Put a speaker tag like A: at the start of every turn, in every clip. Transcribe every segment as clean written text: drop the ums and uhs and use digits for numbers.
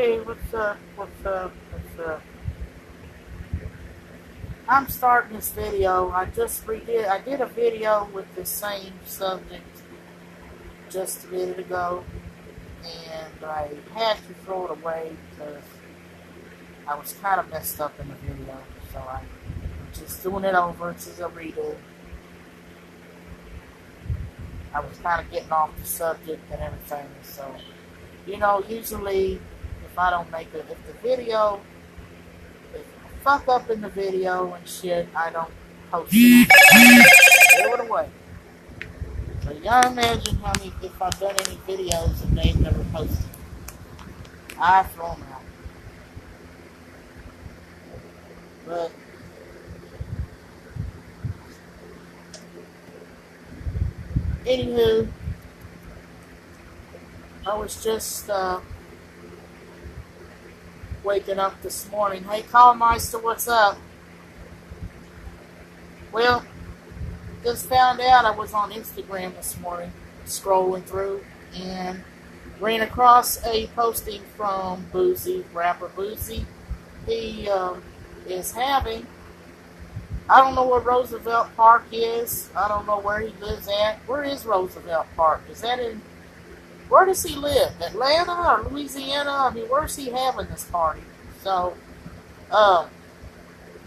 A: Hey, what's up? What's up? What's up? I'm starting this video. I did a video with the same subject just a minute ago, and I had to throw it away because I was kind of messed up in the video. So I'm just doing it over. It's a redo. I was kind of getting off the subject and everything. So, usually if I don't make it, if the video, if I fuck up in the video and shit, I don't post it. Throw it away. So y'all imagine if I've done any videos and they've never posted. I throw them out. But anywho, I was just waking up this morning. Hey, Callmeister, what's up? Well, just found out I was on Instagram this morning, scrolling through, and ran across a posting from Boosie, rapper Boosie. He is having, I don't know where Roosevelt Park is. I don't know where he lives at. Where is Roosevelt Park? Is that in, where does he live? Atlanta or Louisiana? I mean, where's he having this party? So,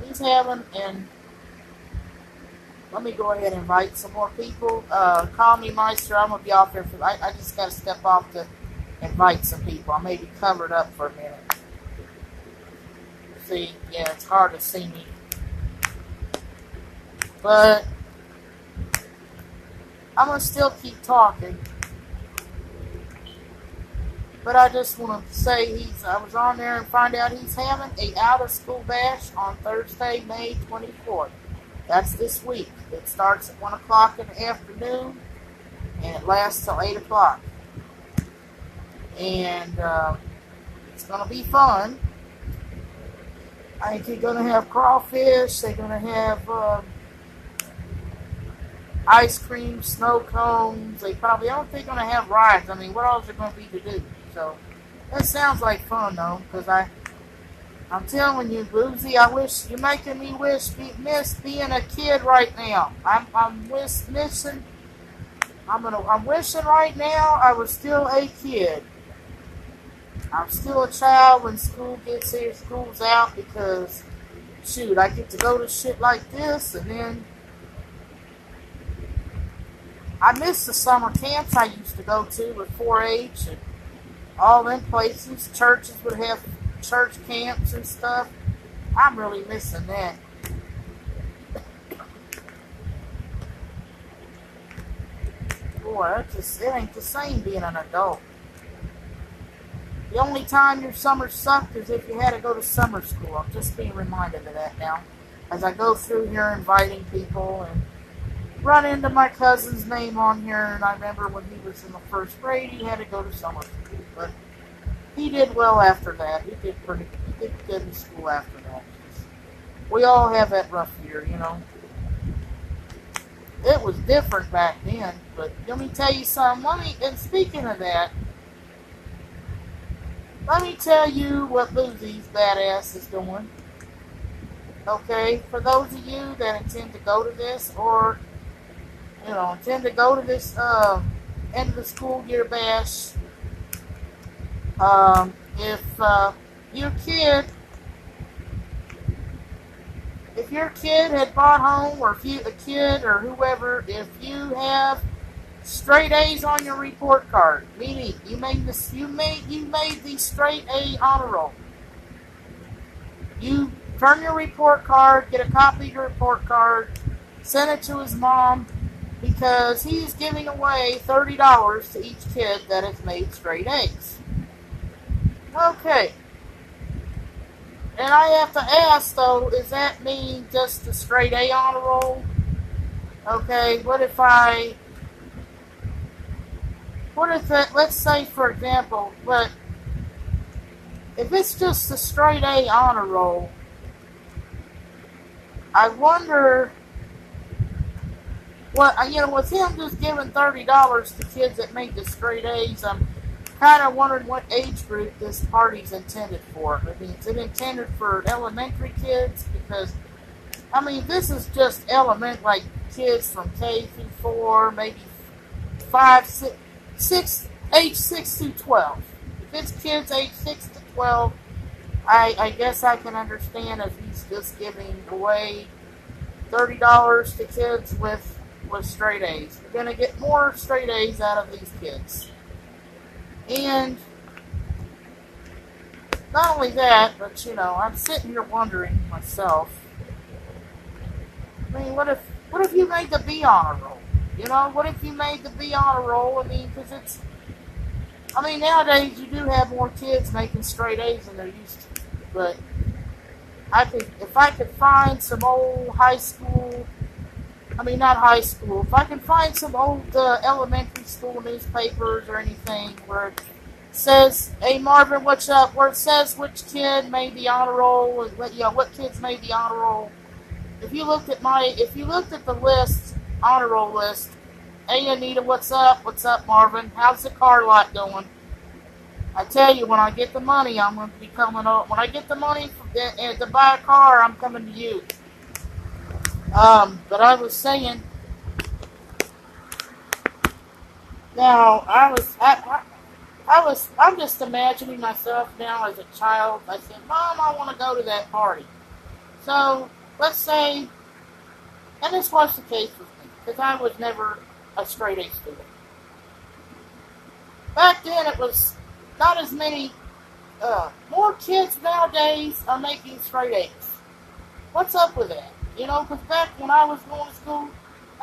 A: he's having, and let me go ahead and invite some more people. Call me Meister. I'm going to be off here for, I just got to step off to invite some people. I may be covered up for a minute. See, yeah, it's hard to see me. But I'm going to still keep talking. But I just want to say I was on there and find out he's having a out-of-school bash on Thursday, May 24th. That's this week. It starts at 1 o'clock in the afternoon, and it lasts till 8 o'clock. And it's going to be fun. I think they're going to have crawfish. They're going to have ice cream, snow cones. I don't think they're going to have rides. I mean, what else are going to be to do? So, that sounds like fun, though, because I'm telling you, Boosie, I wish you're making me miss being a kid right now. I'm wishing right now I was still a kid. I'm still a child when school gets here, school's out, because shoot, I get to go to shit like this, and then I miss the summer camps I used to go to with 4-H and all them places. Churches would have church camps and stuff. I'm really missing that. Boy, it ain't the same being an adult. The only time your summer sucked is if you had to go to summer school. I'm just being reminded of that now. As I go through here inviting people and run into my cousin's name on here, and I remember when he was in the first grade, he had to go to summer school. But he did well after that. He did good in school after that. We all have that rough year, It was different back then, but let me tell you something. And speaking of that, let me tell you what Boosie's BadAzz is doing. Okay, for those of you that intend to go to this, or intend to go to this end of the school year bash. If your kid had bought home, or a kid or whoever, if you have straight A's on your report card, meaning you made the straight A honor roll, you turn your report card, get a copy of your report card, send it to his mom, because he's giving away $30 to each kid that has made straight A's. Okay. And I have to ask, though, does that mean just the straight A honor roll? Okay, let's say, for example, but if it's just the straight A honor roll, I wonder with him just giving $30 to kids that made the straight A's, kind of wondering what age group this party's intended for. I mean, is it intended for elementary kids? Because, I mean, this is just like kids from K through 4, maybe 5, 6, age 6 to 12. If it's kids age 6 to 12, I guess I can understand if he's just giving away $30 to kids with straight A's. You're going to get more straight A's out of these kids. And not only that, but, I'm sitting here wondering myself, I mean, what if you made the B honor roll? What if you made the B honor roll? I mean, because nowadays you do have more kids making straight A's than there used to. But if I could find some old high school, not high school, if I can find some old elementary school newspapers or anything where it says, "Hey Marvin, what's up?" Where it says which kid made the honor roll, and what kids made the honor roll. If you looked at the list, honor roll list, "Hey Anita, what's up? What's up, Marvin? How's the car lot going?" I tell you, when I get the money, I'm going to be coming up. When I get the money to buy a car, I'm coming to you. But I was saying, now I'm just imagining myself now as a child. I said, "Mom, I want to go to that party." So let's say, and this was the case with me, because I was never a straight A student. Back then, it was not as many. More kids nowadays are making straight A's. What's up with that? Because back when I was going to school,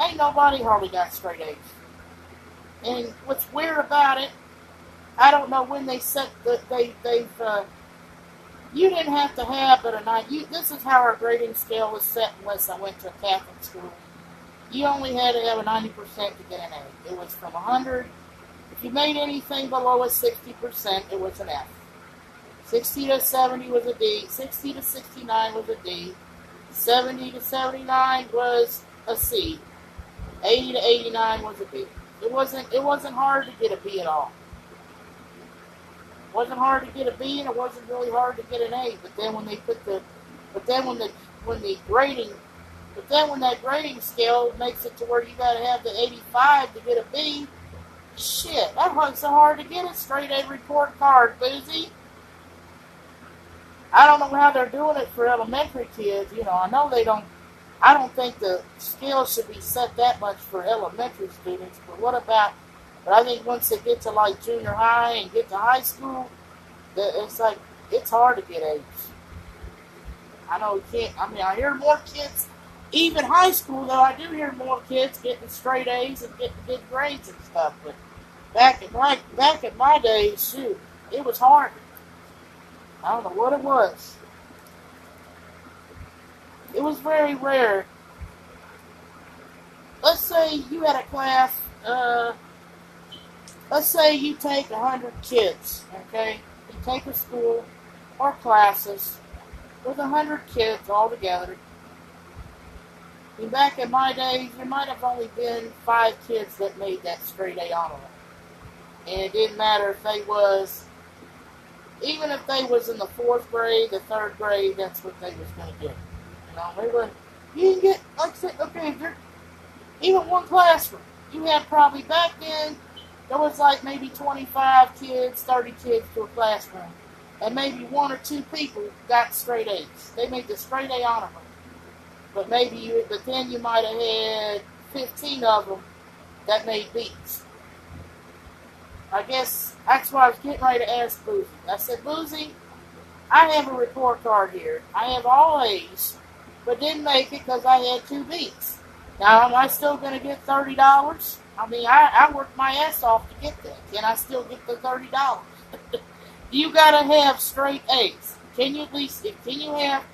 A: ain't nobody hardly got straight A's. And what's weird about it, I don't know when they set you didn't have to have but a 9. This is how our grading scale was set unless I went to a Catholic school. You only had to have a 90% to get an A. It was from 100. If you made anything below a 60%, it was an F. 60 to 70 was a D. 60 to 69 was a D. 70 to 79 was a C. 80 to 89 was a B. It wasn't hard to get a B at all. It wasn't hard to get a B, and it wasn't really hard to get an A. But then when that grading scale makes it to where you got to have the 85 to get a B, shit, that wasn't so hard to get a straight A report card, Boosie. I don't know how they're doing it for elementary kids. I know they don't. I don't think the scale should be set that much for elementary students. But I think once they get to like junior high and get to high school, it's hard to get A's. I know you can't. I hear more kids, even high school though. I do hear more kids getting straight A's and getting good grades and stuff. But back in my days, shoot, it was hard. I don't know what it was. It was very rare. Let's say you had a class, let's say you take 100 kids, okay? You take a school or classes with 100 kids all together. And back in my days, there might have only been 5 kids that made that straight A honor roll. And it didn't matter if they was, even if they was in the 4th grade, the 3rd grade, that's what they was going to get. You can get, like I said, okay, even one classroom. You had probably, back then, there was like maybe 25 kids, 30 kids to a classroom. And maybe 1 or 2 people got straight A's. They made the straight A honor roll. But then you might have had 15 of them that made B's. I guess that's what I was getting ready to ask Boosie. I said, "Boosie, I have a report card here. I have all A's, but didn't make it because I had 2 B's. Now, am I still going to get $30? I worked my ass off to get that. Can I still get the $30? You got to have straight A's. Can you have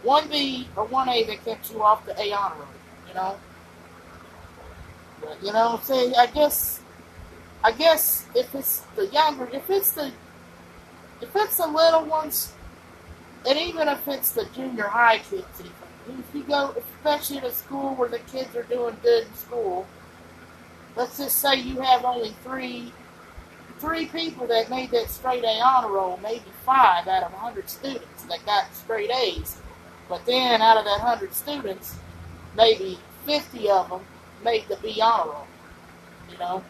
A: 1 B or 1 A that kept you off the A honor roll, But, say, I guess if it's the younger, if it's the little ones, and even if it's the junior high kids, if you go, especially to school where the kids are doing good in school, let's just say you have only 3 3 people that made that straight A honor roll, maybe 5 out of 100 students that got straight A's. But then out of that 100 students, maybe 50 of them made the B honor roll. You know?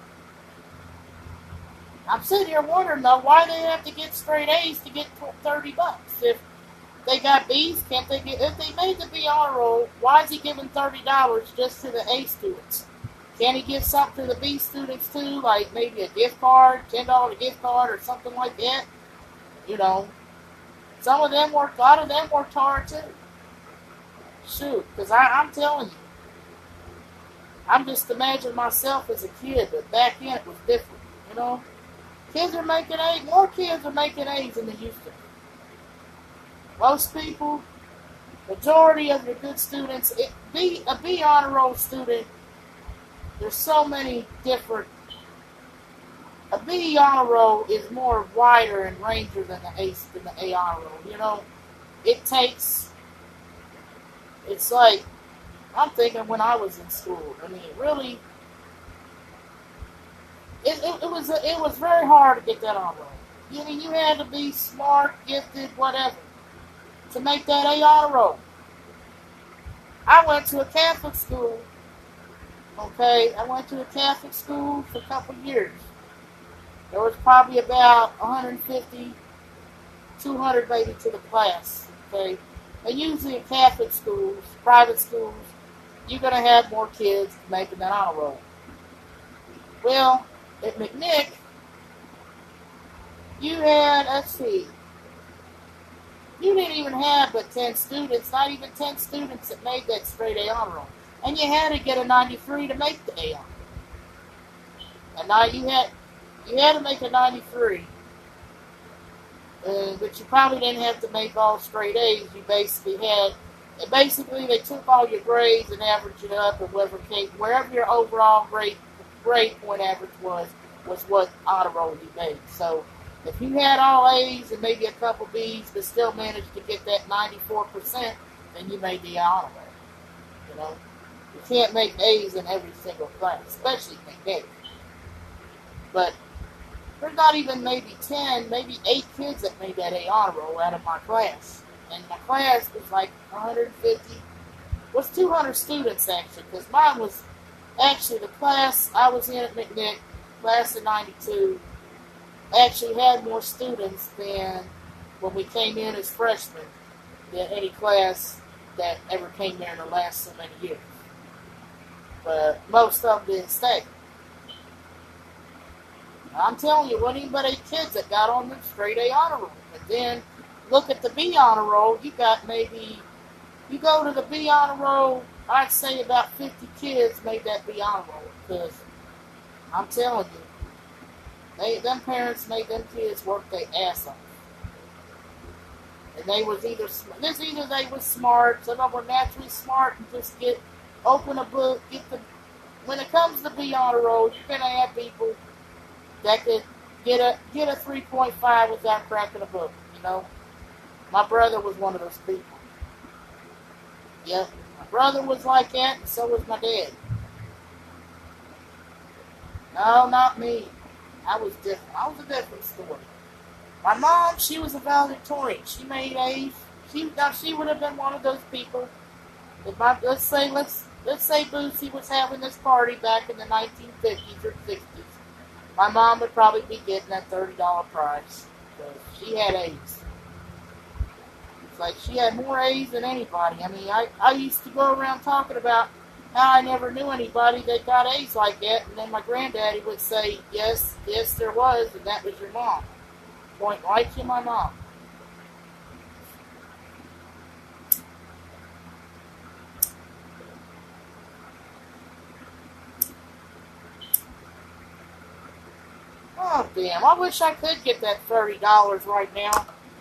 A: I'm sitting here wondering, though, why they have to get straight A's to get $30. If they got B's, can't they get... If they made the B honor roll, why is he giving $30 just to the A students? Can he give something to the B students too, like maybe a gift card, $10 gift card or something like that? You know, a lot of them worked hard too. Shoot, because I'm telling you, I'm just imagining myself as a kid, but back then it was different, you know. Kids are making A's, more kids are making A's than they used to. Most people, majority of the good students, a B honor roll student, there's so many different. A B honor roll is more wider and ranger than the A honor roll. You know, it's like, I'm thinking when I was in school. I mean, really, it was very hard to get that honor roll. I mean, you had to be smart, gifted, whatever, to make that A honor roll. I went to a Catholic school. Okay, I went to a Catholic school for a couple of years. There was probably about 150, 200 maybe to the class. Okay, and usually in Catholic schools, private schools, you're going to have more kids making that honor roll. Well, at McNick, you had, let's see, you didn't even have but 10 students, not even 10 students that made that straight A honor roll. And you had to get a 93 to make the A honor. And now you had to make a 93. But you probably didn't have to make all straight A's. You basically they took all your grades and averaged it up, and wherever your overall grade point average was what honor roll you made. So if you had all A's and maybe a couple B's, but still managed to get that 94%, then you made the honor roll. You know. You can't make A's in every single class, especially McNick. But there's not even maybe 10, maybe 8 kids that made that A honor roll out of my class. And my class was like 150, was 200 students actually, because mine was actually the class I was in at McNick, class of 92, actually had more students than when we came in as freshmen than any class that ever came there in the last so many years. But most of them didn't stay. I'm telling you, wasn't even but 8 kids that got on the straight A honor roll. But then, look at the B honor roll, you got maybe, you go to the B honor roll, I'd say about 50 kids made that B honor roll. Because, I'm telling you, them parents made them kids work their ass off. And they was either they was smart, some of them were naturally smart and just open a book, when it comes to B honor roll, you're going to have people that could get a 3.5 without cracking a book, you know. My brother was one of those people. Yeah, my brother was like that, and so was my dad. No, not me. I was different. I was a different story. My mom, she was a valedictorian. She made A's. She would have been one of those people. Let's say Boosie was having this party back in the 1950s or 60s. My mom would probably be getting that $30 prize because she had A's. It's like she had more A's than anybody. I mean, I used to go around talking about how I never knew anybody that got A's like that, and then my granddaddy would say, yes, there was, and that was your mom. Point right to my mom. Oh, damn. I wish I could get that $30 right now.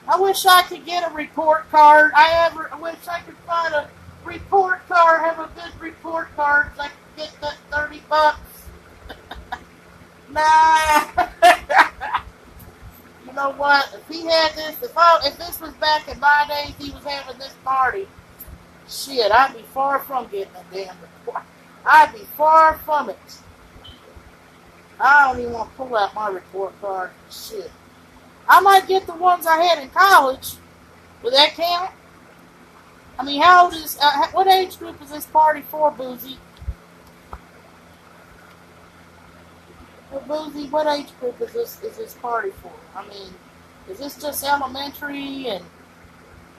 A: I wish I could get a report card. I wish I could find a report card, have a good report card so I could get that $30. Nah. You know what? If he had this, if this was back in my days, he was having this party, shit, I'd be far from getting a damn report. I'd be far from it. I don't even want to pull out my report card. Shit. I might get the ones I had in college. Would that count? I mean, how old is, what age group is this party for, Boosie? Well, Boosie, what age group is this party for? I mean, is this just elementary and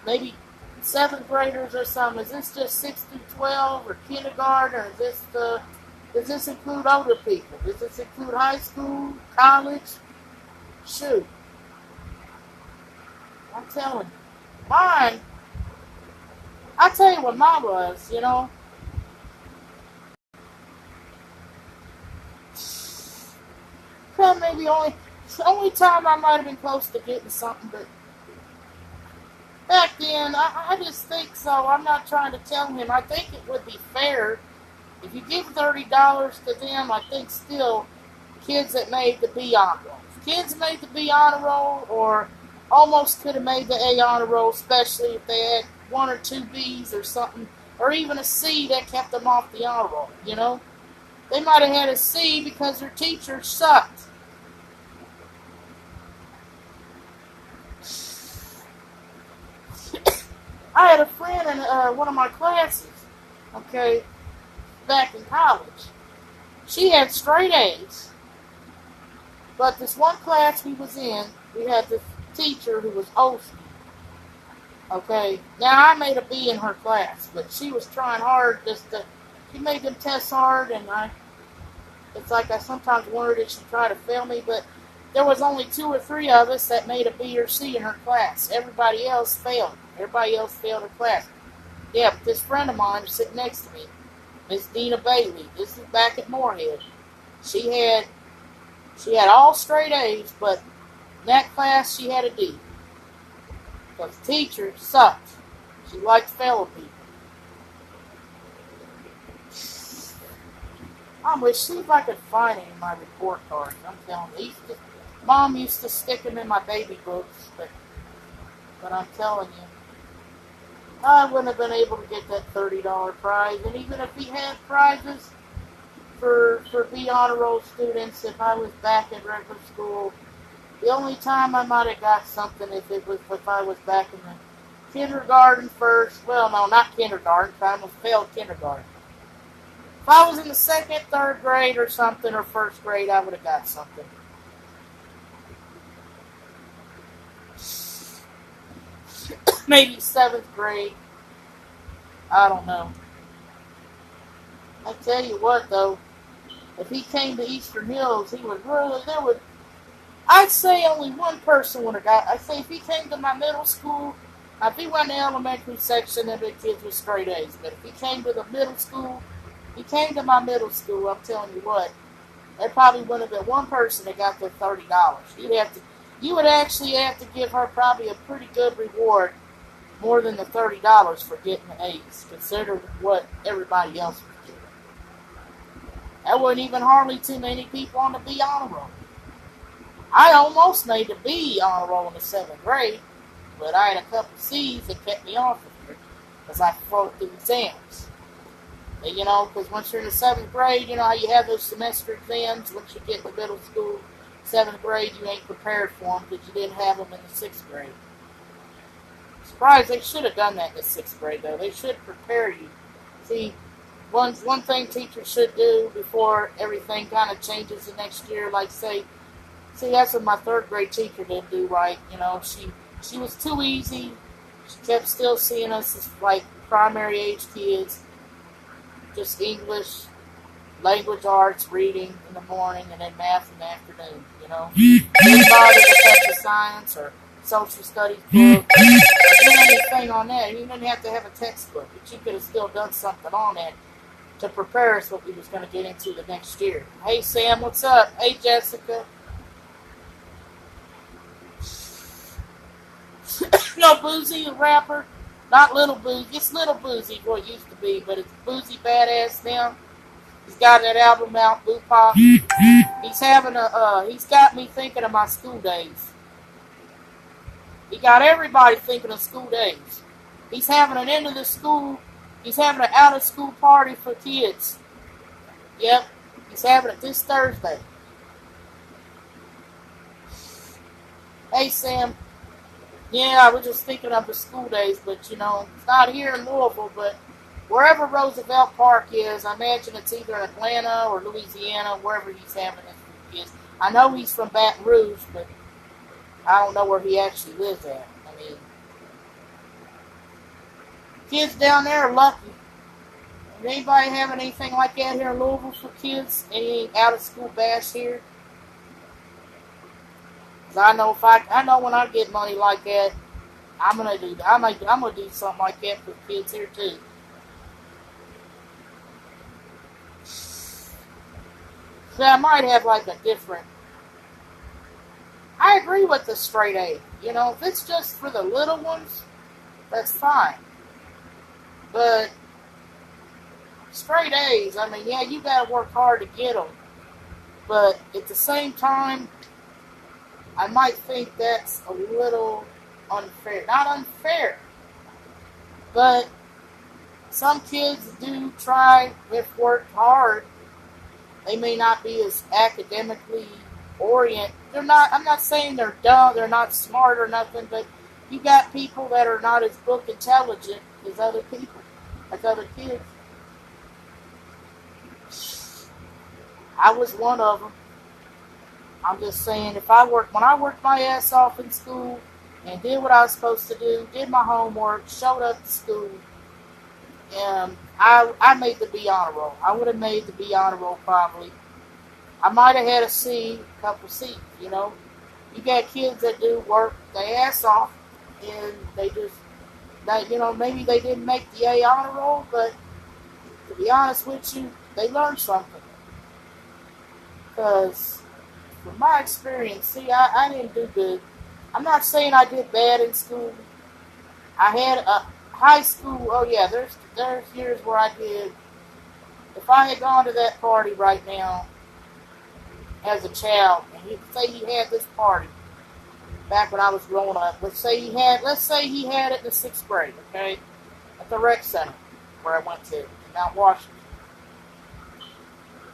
A: maybe 7th graders or something? Is this just 6 through 12 or kindergarten? Or does this include older people? Does this include high school, college? Shoot. I'm telling you. Mine, I'll tell you what mine was, you know. Maybe the only time I might have been close to getting something, but back then, I just think so. I'm not trying to tell him. I think it would be fair if you give $30 to them. I think still kids that made the B honor roll. Kids made the B honor roll or almost could have made the A honor roll, especially if they had 1 or 2 B's or something, or even a C that kept them off the honor roll, you know? They might have had a C because their teacher sucked. I had a friend in one of my classes, okay, back in college. She had straight A's. But this one class we was in, we had this teacher who was old school. Okay, now I made a B in her class, but she was trying hard she made them tests hard, and it's like I sometimes wondered if she tried to fail me, but there was only 2 or 3 of us that made a B or C in her class. Everybody else failed. Everybody else failed her class. Yeah, but this friend of mine was sitting next to me, Miss Dina Bailey. This is back at Moorhead. She had all straight A's, but in that class she had a D. Because the teacher sucked. She liked failing people. I'm going to see if I could find any of my report cards. I'm telling you. Mom used to stick them in my baby books, but I'm telling you, I wouldn't have been able to get that $30 prize. And even if we had prizes for B honor roll students, if I was back in regular school, the only time I might have got something if I was back in the kindergarten first. Well, no, not kindergarten. I almost failed kindergarten. If I was in the 2nd, 3rd grade or something, or 1st grade, I would have got something. Maybe 7th grade. I don't know. I tell you what, though, if he came to Eastern Hills, I'd say only one person would have got. I'd say if he came to my middle school, if he went to the elementary section, then the kids were straight A's. But if he came to the middle school, I'm telling you what, there probably would have been one person that got the $30. You would actually have to give her probably a pretty good reward, more than the $30 for getting the A's, considered what everybody else was getting. That wasn't even hardly too many people on the B honor roll. I almost made the B honor roll in the 7th grade, but I had a couple C's that kept me off of it because I fought through exams. And, you know, because once you're in the 7th grade, you know how you have those semester exams. Once you get to middle school, 7th grade, you ain't prepared for them because you didn't have them in the 6th grade. Surprised they should have done that in the 6th grade, though. They should prepare you. See, one thing teachers should do before everything kind of changes the next year, like see, that's what my 3rd grade teacher didn't do right. You know, she was too easy. She kept still seeing us as like primary age kids, just English, language arts, reading in the morning, and then math in the afternoon. You know, didn't bother with the science or social studies book, or do anything on that. You didn't have to have a textbook, but you could have still done something on that to prepare us what we was going to get into the next year. Hey Sam, what's up? Hey Jessica. No, Boosie, the rapper, not Little Boosie. It's Little Boosie, what it used to be, but it's Boosie BadAzz now. He's got that album out, Boo Pop. He's got me thinking of my school days. He got everybody thinking of school days. He's having an out of school party for kids. Yep, he's having it this Thursday. Hey, Sam. Yeah, I was just thinking of the school days, but it's not here in Louisville, but wherever Roosevelt Park is, I imagine it's either Atlanta or Louisiana, wherever he's having his kids. I know he's from Baton Rouge, but I don't know where he actually lives at. I mean, kids down there are lucky. Is anybody having anything like that here in Louisville for kids? Any out of school bash here? 'Cause I know when I get money like that, I'm gonna do something like that for kids here too. So I might have like a different. I agree with the straight A. If it's just for the little ones, that's fine. But straight A's, I mean, yeah, you gotta work hard to get them. But at the same time, I might think that's a little unfair. Not unfair, but some kids do try, if worked hard. They may not be as academically oriented. I'm not saying they're dumb, they're not smart or nothing, but you got people that are not as book intelligent as other people, like other kids. I was one of them. I'm just saying, when I worked my ass off in school and did what I was supposed to do, did my homework, showed up to school, I made the B honor roll. I would have made the B honor roll probably. I might have had a C, a couple C's, You got kids that do work their ass off, and maybe they didn't make the A honor roll, but to be honest with you, they learned something. Because from my experience, see, I didn't do good. I'm not saying I did bad in school. I had a high school. Oh yeah, there's years where I did. If I had gone to that party right now as a child, and say he had this party back when I was growing up. Let's say he had it in the 6th grade, okay, at the rec center where I went to in Mount Washington.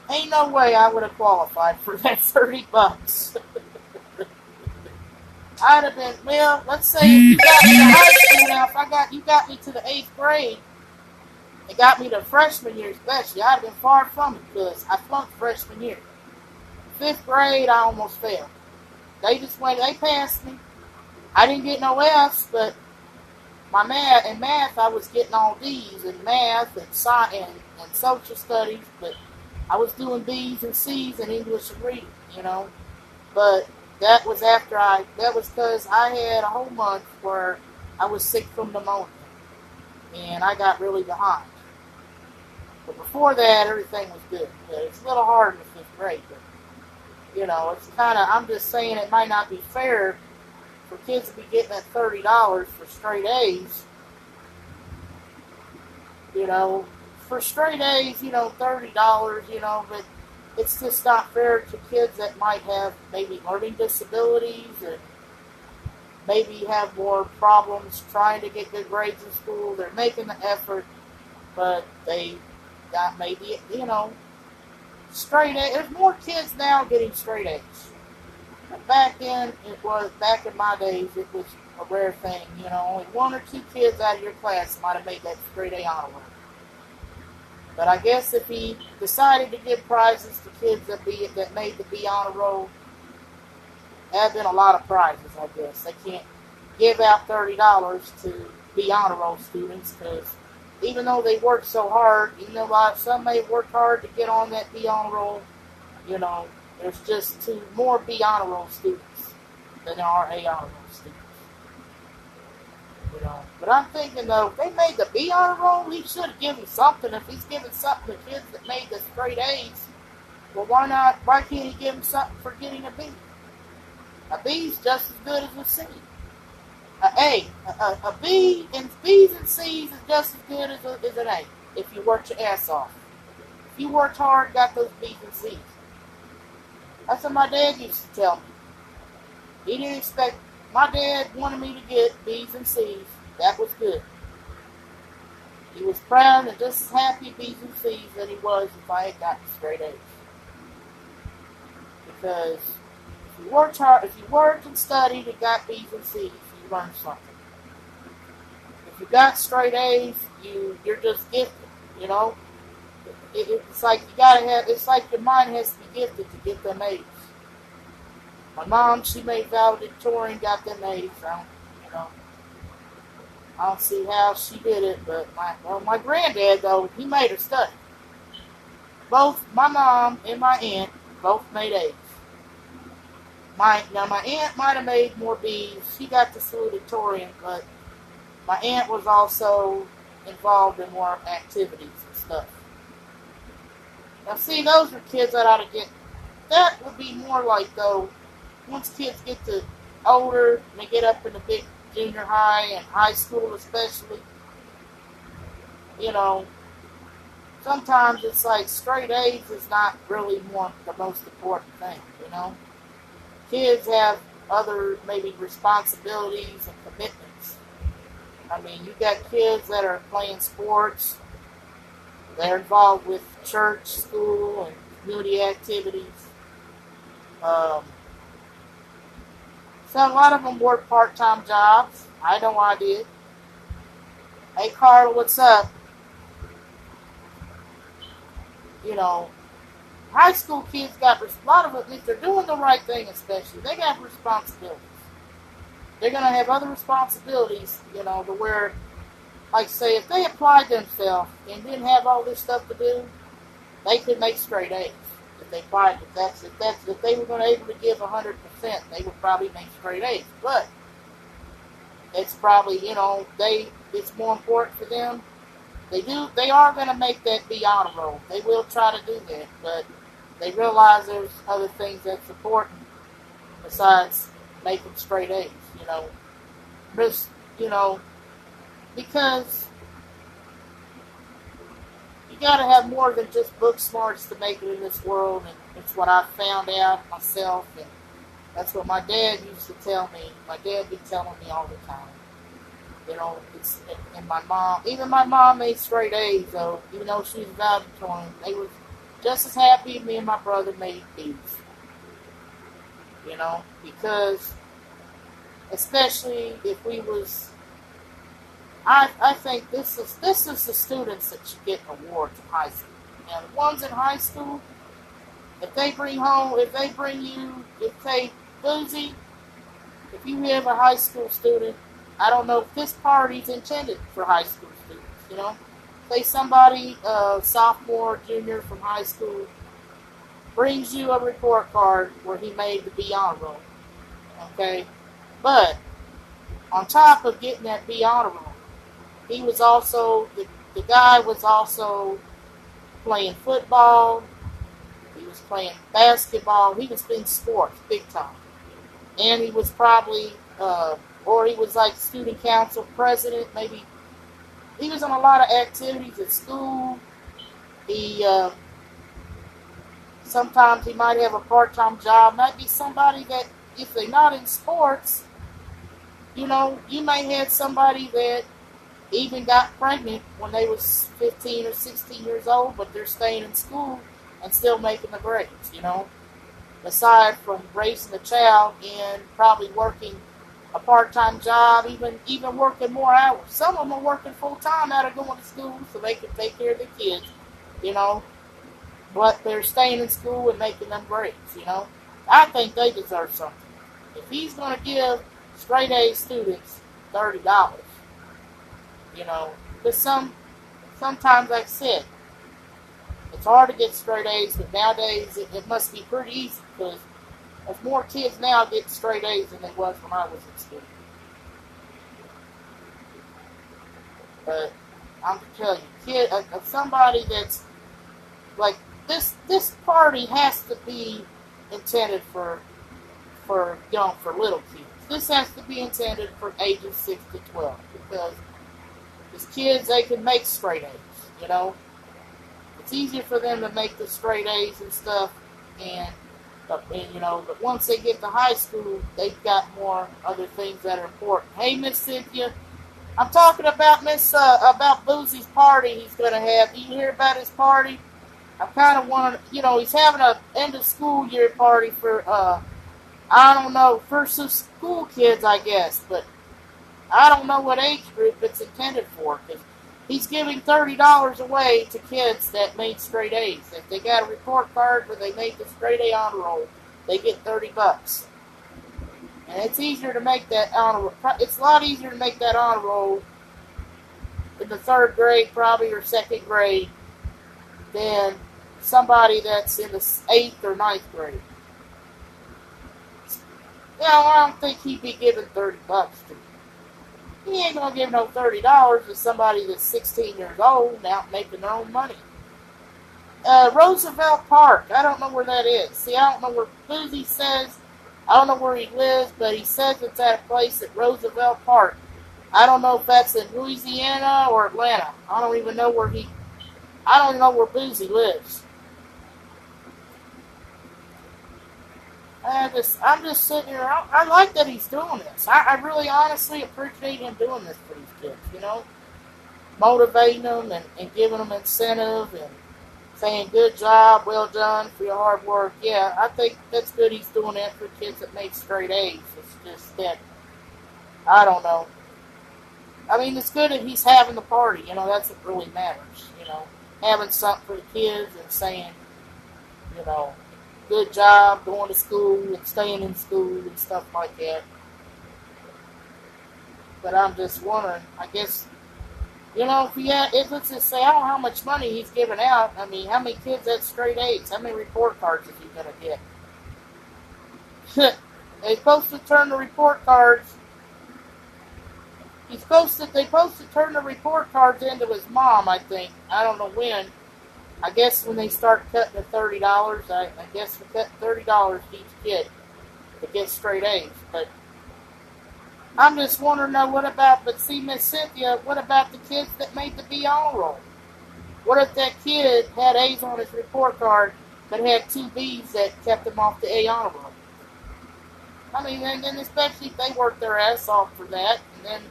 A: Ain't no way I would have qualified for that $30. I'd have been, well, let's say you got me to high school now. If you got me to the 8th grade, it got me to freshman year especially, I'd have been far from it because I flunked freshman year. 5th grade, I almost failed. They passed me. I didn't get no F's, but in math, I was getting all D's in math and science and social studies, but I was doing B's and C's in English and reading, But that was because I had a whole month where I was sick from pneumonia, and I got really behind. But before that, everything was good. But it's a little hard in the 5th grade, but it's kind of, I'm just saying it might not be fair for kids to be getting that $30 for straight A's. For straight A's, $30, but it's just not fair to kids that might have maybe learning disabilities and maybe have more problems trying to get good grades in school. They're making the effort, but they got maybe, straight A's. There's more kids now getting straight A's. Back in my days, it was a rare thing. Only 1 or 2 kids out of your class might have made that straight A honor roll. But I guess if he decided to give prizes to kids that made the B honor roll, there have been a lot of prizes. I guess they can't give out $30 to B honor roll students because even though they work so hard, some may work hard to get on that B honor roll, there's just more B honor roll students than there are A honor roll students. But I'm thinking though, if they made the B honor roll, he should have given something. If he's giving something to kids that made the straight A's, well, why not? Why can't he give them something for getting a B? A B's just as good as a C. A B and B's and C's is just as good as an A if you worked your ass off. If you worked hard, got those B's and C's. That's what my dad used to tell me. He didn't expect. My dad wanted me to get B's and C's. That was good. He was proud and just as happy B's and C's as he was if I had gotten straight A's. Because if If you worked hard, if you worked and studied and got B's and C's, you learned something. If you got straight A's, you're just gifted. You know, it's like you gotta have. It's like your mind has to be gifted to get them A's. My mom, she made valedictorian, got them A's. I don't see how she did it, but my granddad though, he made her study. Both my mom and my aunt both made A's. My aunt might have made more B's. She got the salutatorian, but my aunt was also involved in more activities and stuff. Now, see, those are kids that ought to get. That would be more like though. Once kids get to older and they get up in the big junior high and high school especially, you know, sometimes it's like straight A's is not really the most important thing, you know. Kids have other maybe responsibilities and commitments. I mean, you got kids that are playing sports, they're involved with church, school, and community activities. So a lot of them work part-time jobs. I know I did. Hey, Carl, what's up? You know, high school kids got a lot of them, if they're doing the right thing especially, they got responsibilities. They're going to have other responsibilities, you know, to where, like say, if they applied themselves and didn't have all this stuff to do, they could make straight A's. If they applied, if they were going to able to give 100%, they would probably make straight A's. But it's probably, you know, it's more important for them. They are going to make that be honor roll. They will try to do that, but they realize there's other things that's important besides making straight A's, you know. Just, you know, because you got to have more than just book smarts to make it in this world, and it's what I found out myself, and that's what my dad used to tell me. My dad be telling me all the time. You know, and my mom, even my mom made straight A's, though, even though she was valedictorian. They was just as happy me and my brother made B's. You know, because especially if we was, I think this is the students that should get awards in high school. Now, the ones in high school, if they Boosie, if you have a high school student, I don't know if this party's intended for high school students, you know. Say somebody, sophomore, junior from high school, brings you a report card where he made the B honor roll, okay? But on top of getting that B honor roll, he was also, the guy was also playing football, he was playing basketball, he was in sports big time. And he was probably, or he was like student council president, maybe. He was on a lot of activities at school. He, sometimes he might have a part-time job. Might be somebody that, if they're not in sports, you know, you may have somebody that even got pregnant when they was 15 or 16 years old, but they're staying in school and still making the grades, you know. Aside from raising a child and probably working a part-time job, even working more hours. Some of them are working full-time out of going to school so they can take care of the kids, you know. But they're staying in school and making them grades, you know. I think they deserve something. If he's going to give straight A students $30, you know, because sometimes, like I said, it's hard to get straight A's, but nowadays it must be pretty easy because there's more kids now getting straight A's than there was when I was in school. But I'm telling you, somebody that's like this party has to be intended for little kids. This has to be intended for ages 6 to 12 because these kids, they can make straight A's, you know. It's easier for them to make the straight A's and stuff, and you know, but once they get to high school, they've got more other things that are important. Hey, Miss Cynthia, I'm talking about about Boosie's party he's going to have. Do you hear about his party? I kind of want to, you know, he's having a end of school year party for I don't know, for some school kids, I guess, but I don't know what age group it's intended for, because he's giving $30 away to kids that made straight A's. If they got a report card where they made the straight A honor roll, they get $30. And it's easier to make that honor. It's a lot easier to make that honor roll in the third grade, probably, or second grade, than somebody that's in the 8th or ninth grade. You know, I don't think he'd be giving $30 to. He ain't gonna give no $30 to somebody that's 16 years old and out making their own money. Roosevelt Park. I don't know where that is. See, I don't know where Boosie says. I don't know where he lives, but he says it's at a place at Roosevelt Park. I don't know if that's in Louisiana or Atlanta. I don't even know where Boosie lives. I'm just sitting here. I like that he's doing this. I really honestly appreciate him doing this for these kids, you know? Motivating them and giving them incentive and saying, good job, well done for your hard work. Yeah, I think that's good he's doing that for kids that make straight A's. It's just that, I don't know. I mean, it's good that he's having the party, you know, that's what really matters, you know? Having something for the kids and saying, you know, good job going to school and staying in school and stuff like that. But I'm just wondering, I guess, you know, if let's just say, I don't know how much money he's giving out. I mean, how many kids had straight A's? How many report cards is he going to get? They're supposed to turn the report cards. They're supposed to turn the report cards into his mom, I think. I don't know when. I guess when they start cutting the $30, I guess we cut $30 to each kid to get straight A's. But I'm just wondering, but see, Miss Cynthia, what about the kids that made the B honor roll? What if that kid had A's on his report card, but had 2 B's that kept him off the A honor roll? I mean, and then especially if they worked their ass off for that, and then,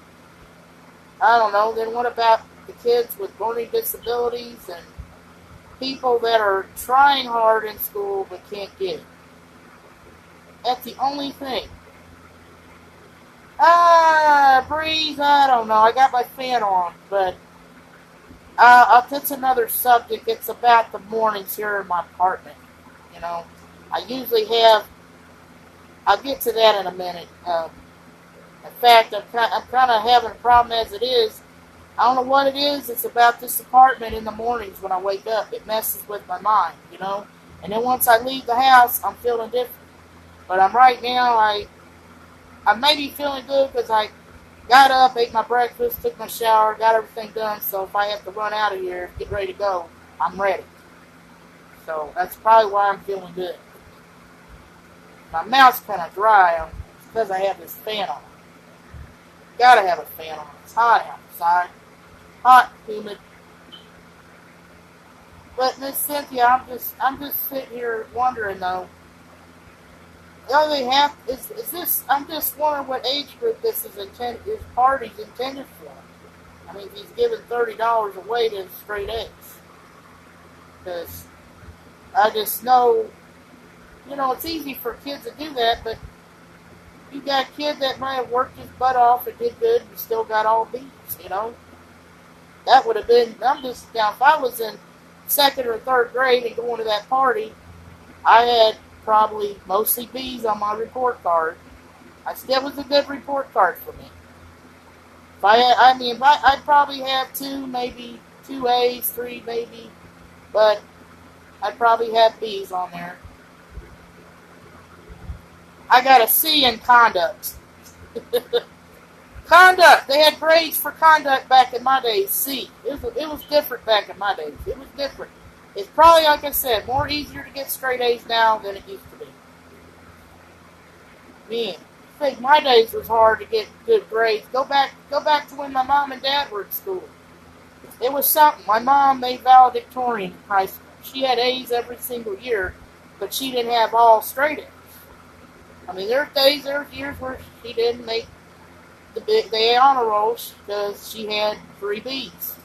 A: I don't know, then what about the kids with learning disabilities and people that are trying hard in school but can't get it? That's the only thing. Breeze, I don't know. I got my fan on, but that's another subject. It's about the mornings here in my apartment. You know, I usually have. I'll get to that in a minute. In fact, I'm kind of having a problem as it is. I don't know what it is. It's about this apartment in the mornings when I wake up. It messes with my mind, you know. And then once I leave the house, I'm feeling different. But right now, I may be feeling good because I got up, ate my breakfast, took my shower, got everything done. So if I have to run out of here, get ready to go, I'm ready. So that's probably why I'm feeling good. My mouth's kind of dry. It's because I have this fan on. Gotta have a fan on. It's hot outside. Hot, humid. But Miss Cynthia, I'm just sitting here wondering though. The only half is this. I'm just wondering what age group this party's intended for. I mean, he's giving $30 away to straight A's. Because I just know, you know, it's easy for kids to do that, but you got a kid that might have worked his butt off and did good and still got all B's, you know? That would have been, if I was in second or third grade and going to that party, I had probably mostly B's on my report card. That was a good report card for me. I'd probably have 2, maybe 2 A's, 3 maybe, but I'd probably have B's on there. I got a C in conduct. Conduct. They had grades for conduct back in my days. C. It was different back in my days. It was different. It's probably, like I said, more easier to get straight A's now than it used to be. Man, I think my days was hard to get good grades. Go back to when my mom and dad were at school. It was something. My mom made valedictorian in high school. She had A's every single year, but she didn't have all straight A's. I mean, there were years where she didn't make the honor rolls because she had 3 B's.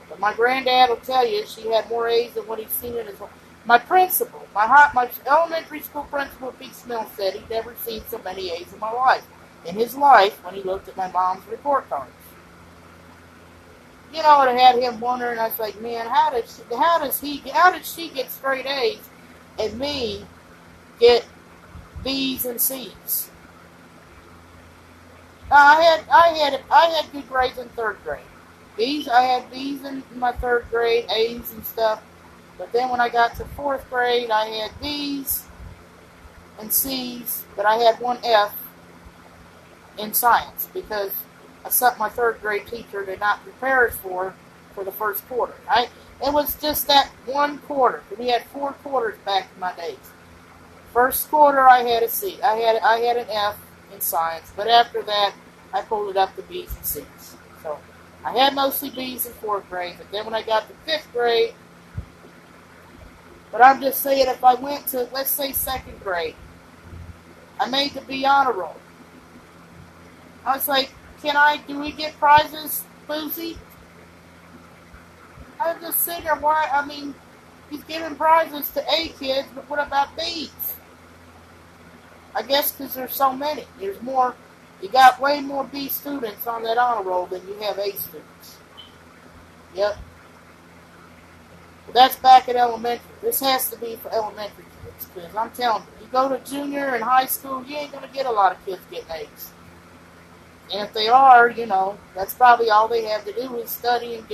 A: But my granddad will tell you she had more A's than what he's seen in his life. My principal, my elementary school principal, Pete Smith, said he'd never seen so many A's in my life. In his life, when he looked at my mom's report cards. You know, it had him wondering. I was like, man, how did she get straight A's, and me get B's and C's? I had good grades in third grade. I had B's in my third grade, A's and stuff. But then when I got to fourth grade, I had B's and C's, but I had one F in science because that's something my third grade teacher did not prepare us for the first quarter. Right? It was just that one quarter. We had 4 quarters back in my days. First quarter, I had a C. I had an F in science, but after that, I pulled it up to B's and C's. So I had mostly B's in fourth grade, but then when I got to fifth grade, but I'm just saying, if I went to, let's say, second grade, I made the B honor roll. I was like, do we get prizes, Boosie? I was just sitting there, he's giving prizes to A kids, but what about B's? I guess because there's so many. There's more, you got way more B students on that honor roll than you have A students. Yep. But that's back at elementary. This has to be for elementary kids, because I'm telling you, you go to junior and high school, you ain't going to get a lot of kids getting A's. And if they are, that's probably all they have to do is study and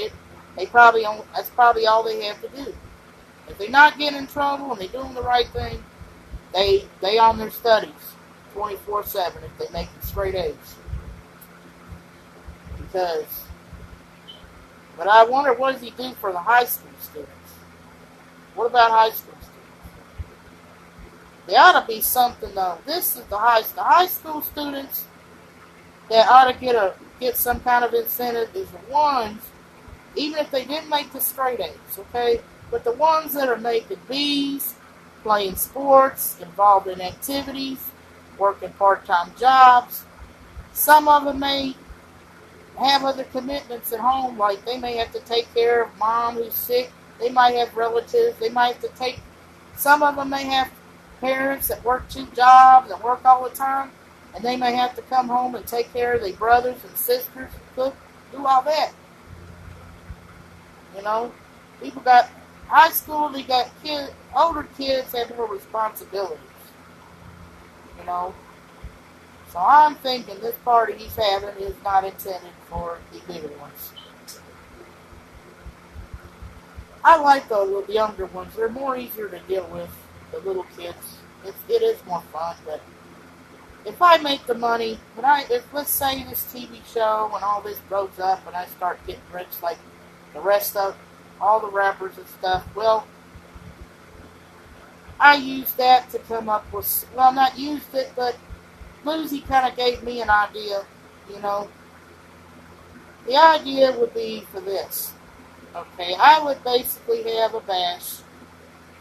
A: that's probably all they have to do. If they're not getting in trouble and they're doing the right thing, they on their studies 24/7 if they make straight A's. But I wonder, what does he do for the high school students? What about high school students? There ought to be something, though. This is the high school students that ought to get some kind of incentive is the ones, even if they didn't make the straight A's, okay? But the ones that are making B's, playing sports, involved in activities, working part-time jobs. Some of them may have other commitments at home, like they may have to take care of mom who's sick. They might have relatives. They might have to some of them may have parents that work 2 jobs and work all the time, and they may have to come home and take care of their brothers and sisters, cook, do all that. People got high school, they got older kids have more responsibilities. So I'm thinking this party he's having is not intended for the bigger ones. I like the younger ones. They're more easier to deal with, the little kids. It is more fun, but if I make the money, let's say this TV show and all this blows up and I start getting rich like the rest of all the rappers and stuff, well, I used that to come up with, not used it, but Boosie kind of gave me an idea, The idea would be for this. Okay, I would basically have a bash,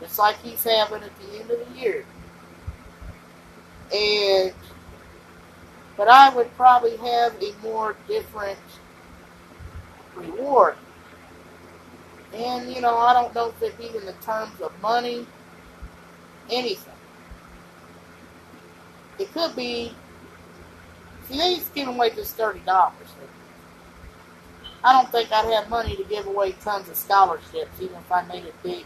A: just like he's having at the end of the year. But I would probably have a more different reward. And, I don't know if it be in the terms of money, anything. It could be, he's giving away this $30. I don't think I'd have money to give away tons of scholarships, even if I made it big.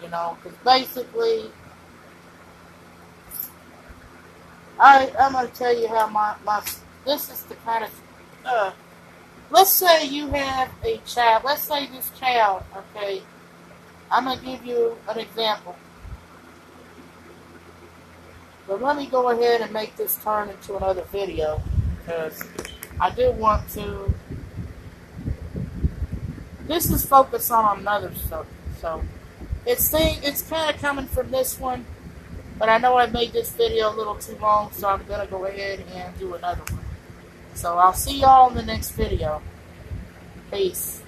A: Because basically, I'm going to tell you how this is the kind of, let's say you have a child, let's say this child, okay, I'm going to give you an example. But let me go ahead and make this turn into another video, because I do want to, this is focused on another subject, so it's kind of coming from this one, but I know I made this video a little too long, so I'm going to go ahead and do another one. So I'll see y'all in the next video. Peace.